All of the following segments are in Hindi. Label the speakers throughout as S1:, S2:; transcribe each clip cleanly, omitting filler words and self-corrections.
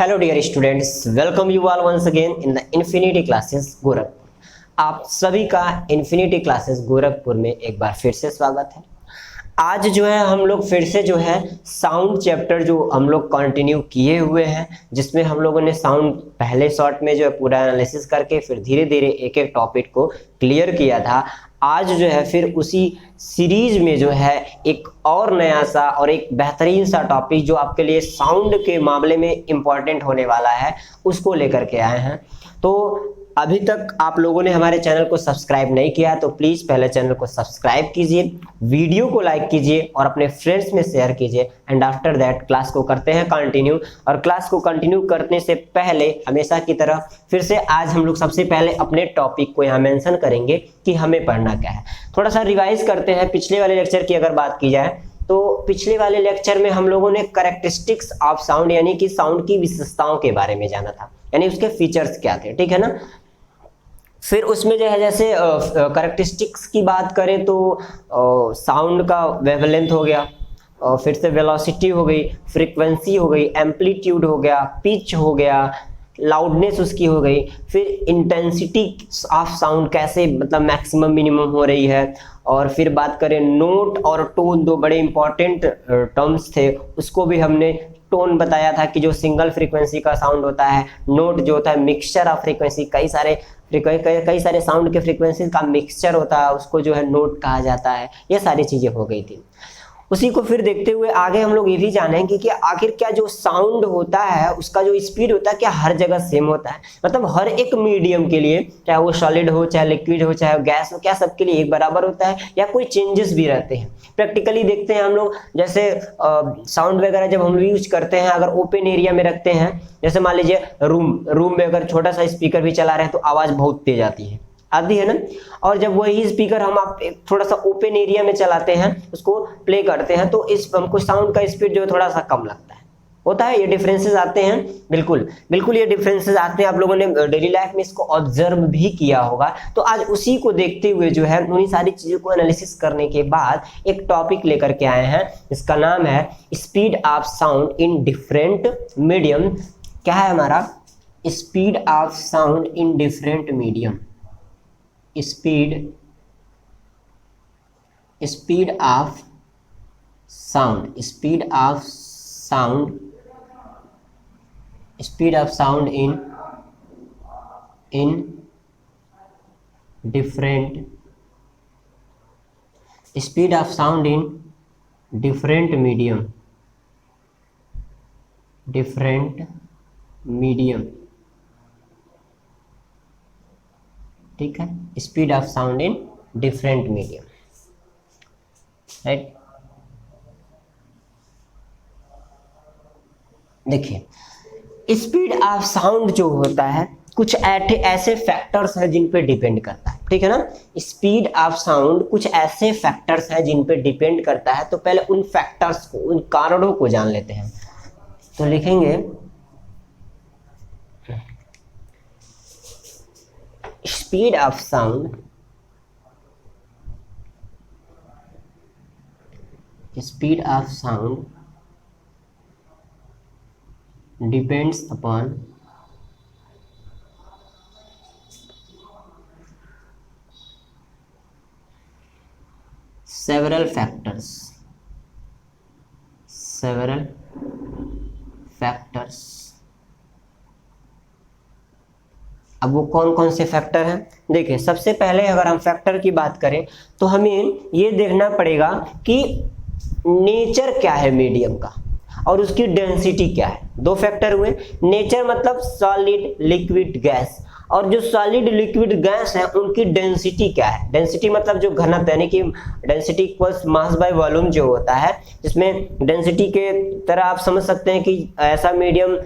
S1: Hello dear students, welcome you all once again in the infinity classes Gorakhpur. आप सभी का इन्फिनिटी क्लासेस गोरखपुर में एक बार फिर से स्वागत है। आज जो है हम लोग फिर से जो है साउंड चैप्टर जो हम लोग कंटिन्यू किए हुए हैं, जिसमें हम लोगों ने साउंड पहले शॉर्ट में जो है पूरा एनालिसिस करके फिर धीरे धीरे एक एक टॉपिक को क्लियर किया था। आज जो है फिर उसी सीरीज में जो है एक और नया सा और एक बेहतरीन सा टॉपिक जो आपके लिए साउंड के मामले में इम्पॉर्टेंट होने वाला है उसको लेकर के आए हैं। तो अभी तक आप लोगों ने हमारे चैनल को सब्सक्राइब नहीं किया तो प्लीज़ पहले चैनल को सब्सक्राइब कीजिए, वीडियो को लाइक कीजिए और अपने फ्रेंड्स में शेयर कीजिए। एंड आफ्टर दैट क्लास को करते हैं कंटिन्यू। और क्लास को कंटिन्यू करने से पहले हमेशा की तरह फिर से आज हम लोग सबसे पहले अपने टॉपिक को यहाँ मेंशन करेंगे कि हमें पढ़ना क्या है। थोड़ा सा रिवाइज करते हैं। पिछले वाले लेक्चर की अगर बात की जाए तो पिछले वाले लेक्चर में हम लोगों ने कैरेक्टरिस्टिक्स ऑफ साउंड यानी कि साउंड की विशेषताओं के बारे में जाना था, यानी उसके फीचर्स क्या थे, ठीक है ना। फिर उसमें जो है जैसे कैरेक्टरिस्टिक्स की बात करें तो साउंड का वेवलेंथ हो गया, फिर से वेलोसिटी हो गई, फ्रीक्वेंसी हो गई, एम्पलीट्यूड हो गया, पिच हो गया, लाउडनेस उसकी हो गई, फिर इंटेंसिटी ऑफ साउंड कैसे मतलब मैक्सिमम मिनिमम हो रही है। और फिर बात करें नोट और टोन, दो बड़े इंपॉर्टेंट टर्म्स थे, उसको भी हमने टोन बताया था कि जो सिंगल फ्रीक्वेंसी का साउंड होता है, नोट जो होता है मिक्सचर ऑफ फ्रीक्वेंसी, कई सारे साउंड के फ्रीक्वेंसी का मिक्सचर होता है, उसको जो है नोट कहा जाता है। ये सारी चीजें हो गई थी। उसी को फिर देखते हुए आगे हम लोग ये भी जानेंगे कि आखिर क्या जो साउंड होता है उसका जो स्पीड होता है क्या हर जगह सेम होता है, मतलब हर एक मीडियम के लिए, चाहे वो सॉलिड हो, चाहे लिक्विड हो, चाहे गैस हो, क्या सबके लिए एक बराबर होता है या कोई चेंजेस भी रहते हैं। प्रैक्टिकली देखते हैं हम लोग, जैसे साउंड वगैरह जब हम यूज करते हैं, अगर ओपन एरिया में रखते हैं, जैसे मान लीजिए रूम में अगर छोटा सा स्पीकर भी चला रहे हैं तो आवाज बहुत तेज आती है ना। और जब वही स्पीकर हम आप थोड़ा सा ओपन एरिया में चलाते हैं, उसको प्ले करते हैं, तो इस हमको साउंड का स्पीड जो है थोड़ा सा कम लगता है, होता है। ये डिफरेंसेस आते हैं, बिल्कुल बिल्कुल ये डिफरेंसेस आते हैं। आप लोगों ने डेली लाइफ में इसको ऑब्जर्व भी किया होगा। तो आज उसी को देखते हुए जो है उन्हीं सारी चीजों को एनालिसिस करने के बाद एक टॉपिक लेकर के आए हैं, इसका नाम है speed of sound in different medium. क्या है हमारा? Speed of sound in different medium. Speed of sound, speed of sound in different, speed of sound in different medium, ठीक है। Speed of sound in different medium, right. देखिए स्पीड ऑफ साउंड जो होता है कुछ ऐसे फैक्टर्स हैं जिन पे डिपेंड करता है, ठीक है ना। स्पीड ऑफ साउंड कुछ ऐसे फैक्टर्स हैं जिन पे डिपेंड करता है। तो पहले उन फैक्टर्स को, उन कारणों को जान लेते हैं। तो लिखेंगे speed of sound, speed of sound depends upon several factors। अब वो कौन कौन से फैक्टर हैं? देखिए सबसे पहले अगर हम फैक्टर की बात करें तो हमें ये देखना पड़ेगा कि नेचर क्या है मीडियम का और उसकी डेंसिटी क्या है। दो फैक्टर हुए। नेचर मतलब सॉलिड, लिक्विड, गैस। और जो सॉलिड, लिक्विड, गैस है उनकी डेंसिटी क्या है। डेंसिटी मतलब जो घनत्व, यानी कि density equals mass by volume जो होता है, जिसमें डेंसिटी के तरह आप समझ सकते हैं कि ऐसा मीडियम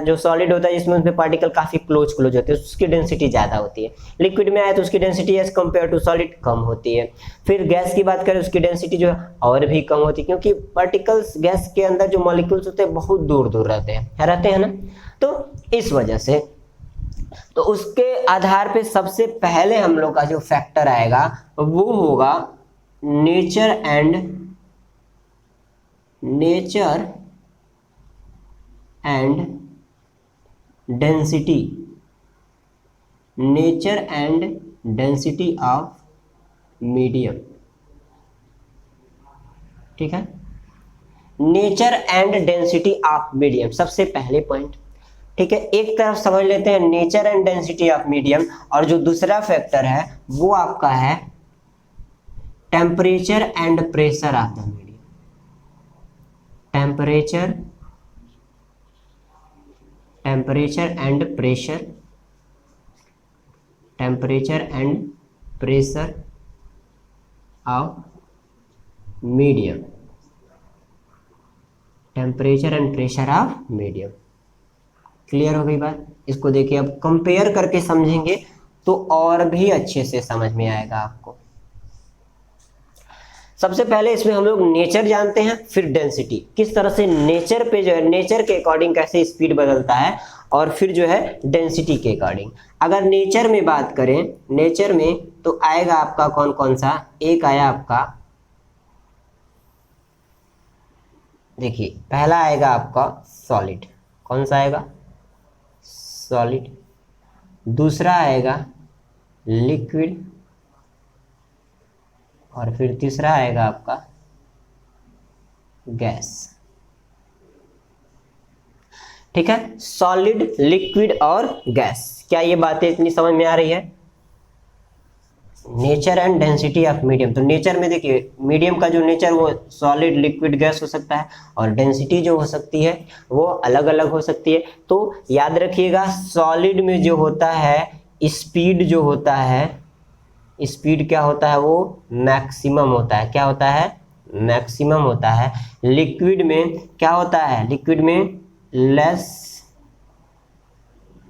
S1: जो सॉलिड होता है जिसमें उसमें पार्टिकल काफी क्लोज होते हैं, उसकी डेंसिटी ज्यादा होती है। लिक्विड में आए तो उसकी density as compare to solid कम होती है। फिर गैस की बात करें, उसकी डेंसिटी जो है और भी कम होती है, क्योंकि पार्टिकल्स गैस के अंदर जो मॉलिक्यूल्स होते हैं बहुत दूर दूर रहते हैं ना। तो इस वजह से तो उसके आधार पे सबसे पहले हम लोग का जो फैक्टर आएगा वो होगा nature and density, nature and density of medium, ठीक है, nature and density of medium, सबसे पहले पॉइंट, ठीक है। एक तरफ समझ लेते हैं nature and density of medium, और जो दूसरा फैक्टर है वो आपका है temperature and pressure of the medium, temperature and pressure, temperature and pressure of medium, temperature and pressure of medium. Clear हो गई बात? इसको देखिए, अब कंपेयर करके समझेंगे तो और भी अच्छे से समझ में आएगा आपको। सबसे पहले इसमें हम लोग नेचर जानते हैं, फिर डेंसिटी, किस तरह से नेचर पे जो है, नेचर के अकॉर्डिंग कैसे स्पीड बदलता है, और फिर जो है डेंसिटी के अकॉर्डिंग। अगर नेचर में बात करें, नेचर में तो आएगा आपका कौन कौन सा, एक आया आपका, देखिए पहला आएगा आपका सॉलिड, कौन सा आएगा, सॉलिड। दूसरा आएगा लिक्विड, और फिर तीसरा आएगा आपका गैस, ठीक है। सॉलिड, लिक्विड और गैस, क्या ये बातें इतनी समझ में आ रही है? Nature and density of medium, तो नेचर में देखिए मीडियम का जो नेचर वो सॉलिड, लिक्विड, गैस हो सकता है, और डेंसिटी जो हो सकती है वो अलग अलग हो सकती है। तो याद रखिएगा, सॉलिड में जो होता है स्पीड, जो होता है स्पीड क्या होता है, वो मैक्सिमम होता है, क्या होता है, मैक्सिमम होता है। लिक्विड में क्या होता है, लिक्विड में less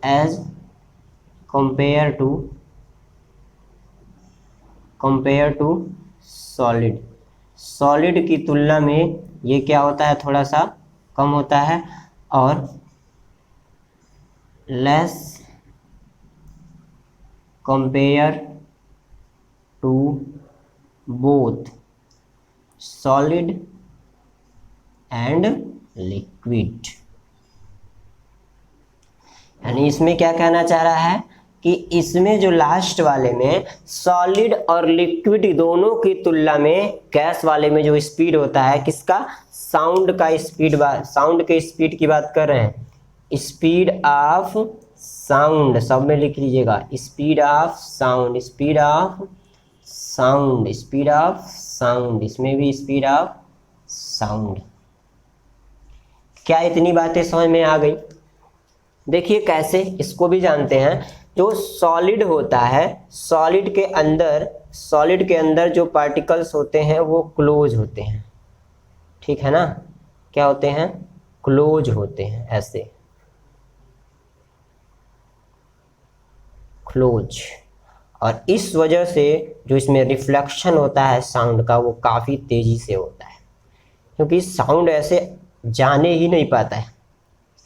S1: as compare to solid, solid की तुलना में ये क्या होता है, थोड़ा सा कम होता है। और less compare to both solid and liquid, यानी इसमें क्या कहना चाह रहा है कि इसमें जो लास्ट वाले में सॉलिड और लिक्विड दोनों की तुलना में गैस वाले में जो स्पीड होता है, किसका, साउंड का स्पीड, साउंड के स्पीड की बात कर रहे हैं, स्पीड ऑफ साउंड, सब में लिख लीजिएगा, speed of sound, speed of sound, speed of sound, इसमें भी स्पीड ऑफ साउंड। क्या इतनी बातें समझ में आ गई? देखिए कैसे, इसको भी जानते हैं। जो सॉलिड होता है, सॉलिड के अंदर जो पार्टिकल्स होते हैं वो क्लोज होते हैं, ठीक है ना, क्या होते हैं, क्लोज होते हैं, ऐसे क्लोज। और इस वजह से जो इसमें रिफ्लेक्शन होता है साउंड का, वो काफ़ी तेज़ी से होता है, क्योंकि साउंड ऐसे जाने ही नहीं पाता है,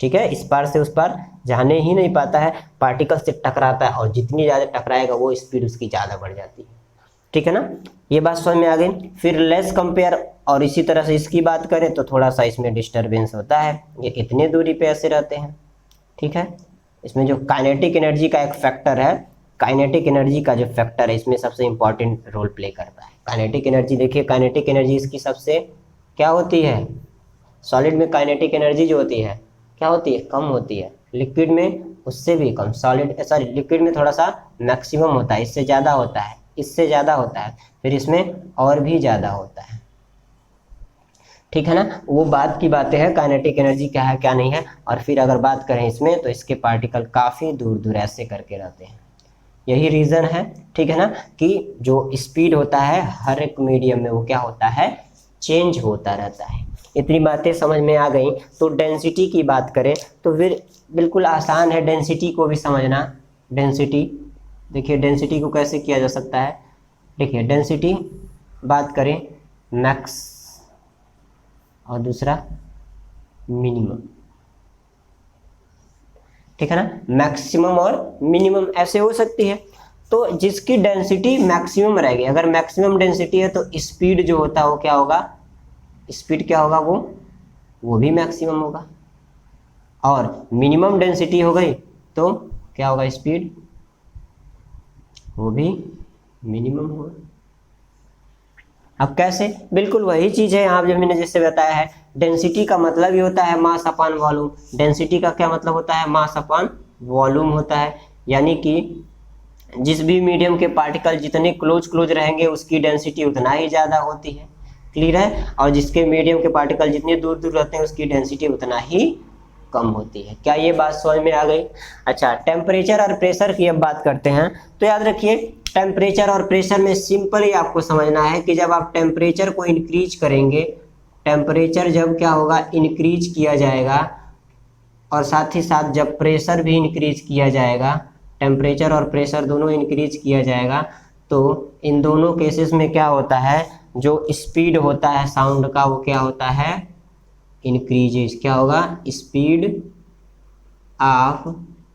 S1: ठीक है, इस पार से उस पार जाने ही नहीं पाता है, पार्टिकल से टकराता है, और जितनी ज़्यादा टकराएगा वो स्पीड उसकी ज़्यादा बढ़ जाती है, ठीक है ना। ये बात समझ में आ गई। फिर लेस कंपेयर, और इसी तरह से इसकी बात करें तो थोड़ा सा इसमें डिस्टर्बेंस होता है, ये इतने दूरी पे ऐसे रहते हैं, ठीक है। इसमें जो काइनेटिक एनर्जी का एक फैक्टर है, काइनेटिक एनर्जी का जो फैक्टर है इसमें सबसे इंपॉर्टेंट रोल प्ले करता है काइनेटिक एनर्जी। देखिए काइनेटिक एनर्जी इसकी सबसे क्या होती है, सॉलिड में काइनेटिक एनर्जी जो होती है क्या होती है, कम होती है। लिक्विड में उससे भी कम, लिक्विड में थोड़ा सा मैक्सिमम होता है, इससे ज़्यादा होता है, इससे ज़्यादा होता है, फिर इसमें और भी ज़्यादा होता है, ठीक है ना। वो बात की बातें हैं, काइनेटिक एनर्जी क्या है क्या नहीं है। और फिर अगर बात करें इसमें तो इसके पार्टिकल काफ़ी दूर दूर ऐसे करके रहते हैं, यही रीज़न है, ठीक है ना, कि जो स्पीड होता है हर एक मीडियम में वो क्या होता है, चेंज होता रहता है। इतनी बातें समझ में आ गई। तो डेंसिटी की बात करें तो फिर बिल्कुल आसान है डेंसिटी को भी समझना। डेंसिटी देखिए, डेंसिटी को कैसे किया जा सकता है। देखिए डेंसिटी बात करें मैक्स और दूसरा मिनिमम, ठीक है ना, मैक्सिमम और मिनिमम ऐसे हो सकती है। तो जिसकी डेंसिटी मैक्सिमम रहेगी, अगर मैक्सिमम डेंसिटी है तो स्पीड जो होता है वो क्या होगा, स्पीड क्या होगा, वो भी मैक्सिमम होगा। और मिनिमम डेंसिटी हो गई तो क्या होगा, स्पीड वो भी मिनिमम होगा। अब कैसे, बिल्कुल वही चीज है यहाँ जो मैंने जैसे बताया है, डेंसिटी का मतलब ही होता है मास अपॉन वॉल्यूम। डेंसिटी का क्या मतलब होता है, मास अपॉन वॉल्यूम होता है, यानी कि जिस भी मीडियम के पार्टिकल जितने क्लोज रहेंगे उसकी डेंसिटी उतना ही ज़्यादा होती है, क्लियर है, और जिसके मीडियम के पार्टिकल जितने दूर दूर रहते हैं उसकी डेंसिटी उतना ही कम होती है। क्या ये बात समझ में आ गई? अच्छा, टेम्परेचर और प्रेशर की अब बात करते हैं। तो याद रखिए, टेम्परेचर और प्रेशर में सिंपल ही आपको समझना है कि जब आप टेम्परेचर को इंक्रीज करेंगे, टेम्परेचर जब क्या होगा, इंक्रीज किया जाएगा, और साथ ही साथ जब प्रेशर भी इंक्रीज किया जाएगा, टेम्परेचर और प्रेशर दोनों इंक्रीज किया जाएगा, तो इन दोनों केसेस में क्या होता है, जो स्पीड होता है साउंड का वो क्या होता है, इंक्रीजेज। क्या होगा, speed of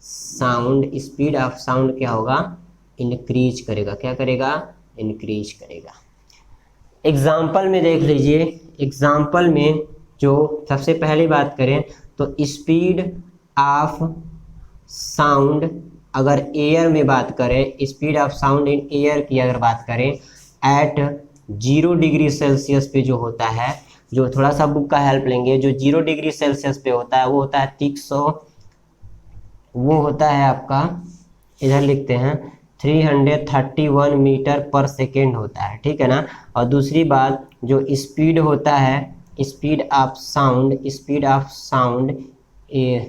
S1: sound, speed of sound क्या होगा, इंक्रीज करेगा। क्या करेगा, इंक्रीज करेगा। एग्जाम्पल में देख लीजिए, एग्जाम्पल में जो सबसे पहली बात करें तो स्पीड ऑफ साउंड, अगर एयर में बात करें, speed of sound in air की अगर बात करें, एट 0 डिग्री सेल्सियस पे जो होता है, जो थोड़ा सा बुक का हेल्प लेंगे, जो 0 डिग्री सेल्सियस पे होता है वो होता है 300, वो होता है आपका, इधर लिखते हैं 331 मीटर पर सेकेंड होता है, ठीक है ना। और दूसरी बात, जो स्पीड होता है, speed of sound, speed of sound in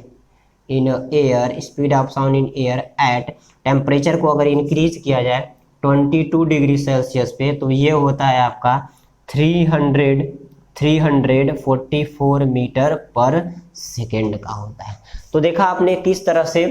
S1: air, speed of sound in air at, temperature को अगर इंक्रीज किया जाए 22 डिग्री सेल्सियस पे, तो ये होता है आपका 344 मीटर पर सेकेंड का होता है। तो देखा आपने किस तरह से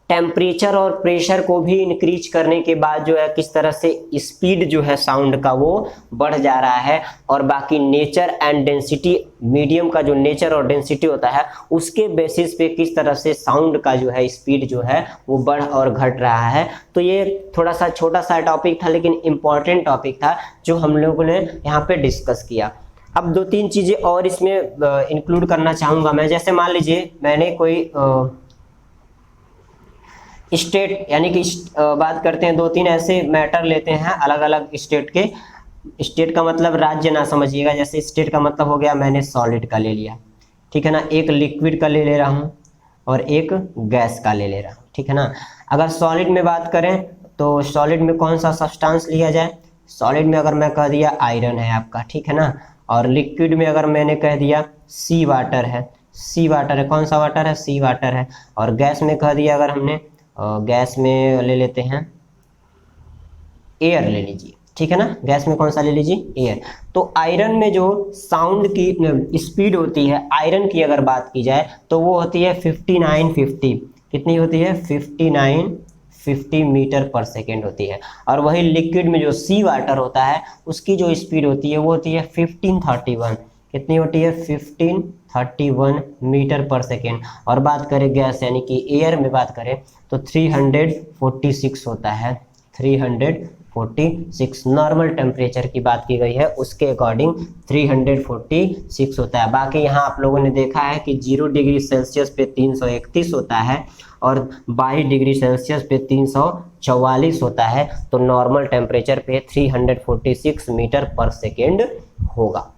S1: टेम्परेचर और प्रेशर को भी इंक्रीज करने के बाद जो है किस तरह से स्पीड जो है साउंड का वो बढ़ जा रहा है, और बाकी नेचर एंड डेंसिटी, मीडियम का जो नेचर और डेंसिटी होता है उसके बेसिस पे किस तरह से साउंड का जो है स्पीड जो है वो बढ़ और घट रहा है। तो ये थोड़ा सा छोटा सा टॉपिक था, लेकिन इम्पॉर्टेंट टॉपिक था जो हम लोगों ने यहाँ पे डिस्कस किया। अब 2-3 चीज़ें और इसमें इंक्लूड करना चाहूँगा मैं। जैसे मान लीजिए मैंने कोई स्टेट, यानी कि बात करते हैं 2-3 ऐसे मैटर लेते हैं अलग अलग स्टेट के। स्टेट का मतलब राज्य ना समझिएगा, जैसे स्टेट का मतलब हो गया मैंने सॉलिड का ले लिया, ठीक है ना, एक लिक्विड का ले ले रहा हूँ और एक गैस का ले ले रहा हूँ, ठीक है ना। अगर सॉलिड में बात करें तो सॉलिड में कौन सा सब्सटेंस लिया जाए, सॉलिड में अगर मैं कह दिया आयरन है आपका, ठीक है ना, और लिक्विड में अगर मैंने कह दिया सी वाटर है, सी वाटर है, कौन सा वाटर है, सी वाटर है, और गैस में कह दिया अगर हमने, गैस में ले लेते हैं एयर ले लीजिए, ठीक है ना, गैस में कौन सा ले लीजिए, एयर। तो आयरन में जो साउंड की स्पीड होती है, आयरन की अगर बात की जाए तो वो होती है 5950, कितनी होती है, 5950 मीटर पर सेकेंड होती है। और वही लिक्विड में जो सी वाटर होता है उसकी जो स्पीड होती है वो होती है 1531, कितनी होती है, 1531 मीटर पर सेकेंड। और बात करें गैस यानी कि एयर में बात करें तो 346 होता है, 346 नॉर्मल टेम्परेचर की बात की गई है, उसके अकॉर्डिंग 346 होता है। बाकी यहाँ आप लोगों ने देखा है कि 0 डिग्री सेल्सियस पे 331 होता है और 22 डिग्री सेल्सियस पे 344 होता है, तो नॉर्मल टेम्परेचर पे 346 मीटर पर सेकेंड होगा।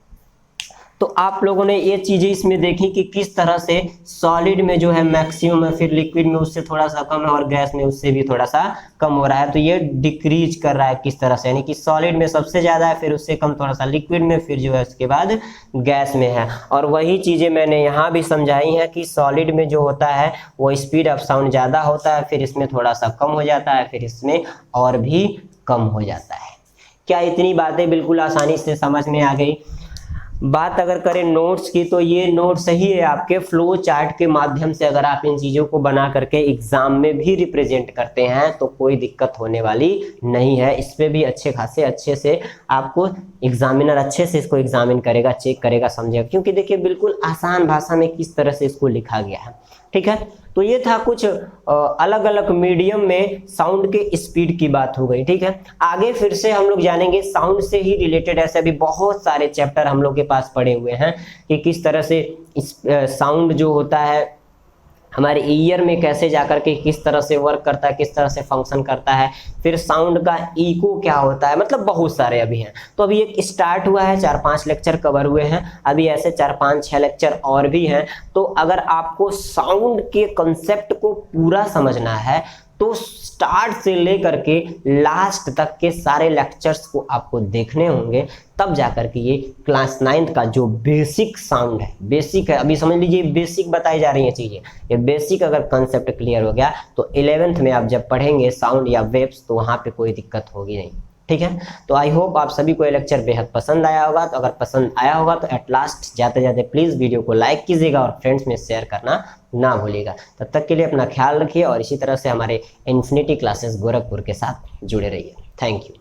S1: तो आप लोगों ने ये चीज़ें इसमें देखी कि किस तरह से सॉलिड में जो है मैक्सिमम है, फिर लिक्विड में उससे थोड़ा सा कम है, और गैस में उससे भी थोड़ा सा कम हो रहा है। तो ये डिक्रीज कर रहा है किस तरह से, यानी कि सॉलिड में सबसे ज़्यादा है, फिर उससे कम थोड़ा सा लिक्विड में, फिर जो है उसके बाद गैस में है। और वही चीज़ें मैंने यहाँ भी समझाई हैं कि सॉलिड में जो होता है वो स्पीड ऑफ साउंड ज़्यादा होता है, फिर इसमें थोड़ा सा कम हो जाता है, फिर इसमें और भी कम हो जाता है। क्या इतनी बातें बिल्कुल आसानी से समझ में आ गई? बात अगर करें नोट्स की, तो ये नोट सही है आपके फ्लो चार्ट के माध्यम से अगर आप इन चीज़ों को बना करके एग्जाम में भी रिप्रेजेंट करते हैं तो कोई दिक्कत होने वाली नहीं है। इस पे भी अच्छे से आपको एग्जामिनर अच्छे से इसको एग्जामिन करेगा, चेक करेगा, समझेगा, क्योंकि देखिए बिल्कुल आसान भाषा में किस तरह से इसको लिखा गया है। ठीक है, तो ये था कुछ अलग अलग मीडियम में साउंड के स्पीड की बात हो गई। ठीक है, आगे फिर से हम लोग जानेंगे साउंड से ही रिलेटेड, ऐसे भी बहुत सारे चैप्टर हम लोग के पास पड़े हुए हैं कि किस तरह से इस साउंड जो होता है हमारे ईयर में कैसे जाकर के किस तरह से वर्क करता है, किस तरह से फंक्शन करता है, फिर साउंड का इको क्या होता है, मतलब बहुत सारे अभी हैं। तो अभी एक स्टार्ट हुआ है, 4-5 लेक्चर कवर हुए हैं, अभी ऐसे 4-5-6 लेक्चर और भी हैं। तो अगर आपको साउंड के कंसेप्ट को पूरा समझना है तो स्टार्ट से लेकर के लास्ट तक के सारे लेक्चर्स को आपको देखने होंगे, तब जाकर के ये क्लास 9th का जो बेसिक साउंड है, बेसिक है, अभी समझ लीजिए बेसिक बताई जा रही है चीजें, ये बेसिक अगर कंसेप्ट क्लियर हो गया तो 11th में आप जब पढ़ेंगे साउंड या वेव्स तो वहां पे कोई दिक्कत होगी नहीं। ठीक है, तो आई होप आप सभी को ये लेक्चर बेहद पसंद आया होगा। तो अगर पसंद आया होगा तो एट लास्ट जाते जाते प्लीज वीडियो को लाइक कीजिएगा और फ्रेंड्स में शेयर करना ना भूलिएगा। तब तक के लिए अपना ख्याल रखिए और इसी तरह से हमारे इन्फिनिटी क्लासेस गोरखपुर के साथ जुड़े रहिए। Thank you.